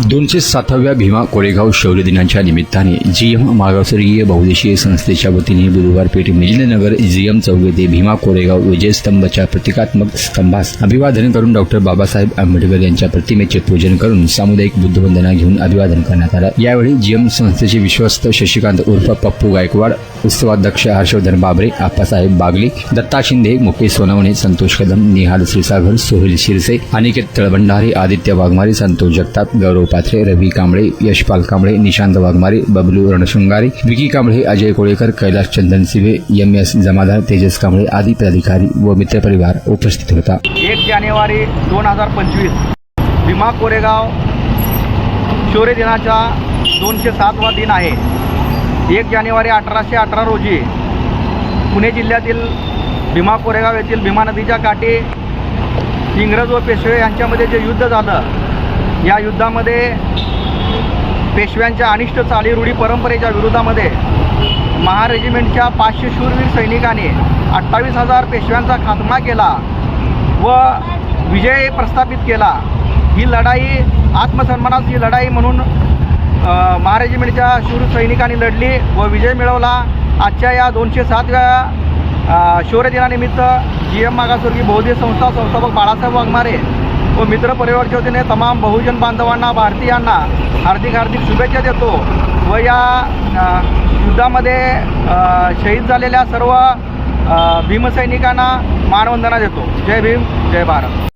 207व्या भीमा कोरेगाव शौर्य दिनाच्या निमित्ताने जीएम मागासवर्गीय बहुउद्देशीय संस्थेच्या वतीने बुधवार पेठ मिलिंदनगर जीएम चौक येथे भीमा कोरेगाव विजयस्तंभाच्या प्रतिकात्मक स्तंभास अभिवादन करून डॉक्टर बाबासाहेब आंबेडकर यांच्या प्रतिमेचे पूजन करून सामुदायिक बुद्धवंदना घेऊन अभिवादन करण्यात आले। यावेळी जीएम संस्थेचे विश्वस्त शशिकांत उर्फ पप्पू गायकवाड, उत्सवाध्यक्ष हर्षवर्धन बाबरे, आप्पासाहेब बागले, दत्ता शिंदे, मुकेश सोनवणे, संतोष कदम, निहाल क्षीरसागर, सोहेल शिरसे, अनिकेत तळभंडारे, आदित्य वाघमारे, संतोष जगताप, गौरव पाथरे, रवी कांबळे, यशपाल कांबळे, निशांत वाघमारे, बबलू रणशृंगारे, विकी कांबळे, अजय कोळेकर, कैलास चंदन सिवे, एम.एस. जमादार, तेजस कांबळे आदी पदाधिकारी व मित्रपरिवार उपस्थित होता। 1 जानेवारी 2025 भीमा कोरेगाव शौर्य दिनाचा 207वा दिन आहे। 1 जानेवारी 1818 रोजी पुणे जिल्ह्यातील भीमा कोरेगाव येथील भीमा नदीच्या काठी इंग्रज व पेशवे यांच्यामध्ये जे युद्ध झालं, या युद्धामध्ये पेशव्यांच्या अनिष्ट चालीरूढी परंपरेच्या विरोधामध्ये महा रेजिमेंटच्या 500 शूरवीर सैनिकांनी 28,000 पेशव्यांचा खात्मा केला व विजय प्रस्थापित केला। ही लढाई आत्मसन्मानाची लढाई म्हणून महा रेजिमेंटच्या शूर सैनिकांनी लढली व विजय मिळवला। आजच्या या 207व्या शौर्य दिनानिमित्त जीएम मागासवर्गीय बहुउद्देशीय संस्था संस्थापक बाळासाहेब वाघमारे व मित्रपरिवारच्या वतीने तमाम बहुजन बांधवांना, भारतीयांना हार्दिक शुभेच्छा देतो व या युद्धामध्ये शहीद झालेल्या सर्व भीमसैनिकांना मानवंदना देतो। जय भीम, जय भारत।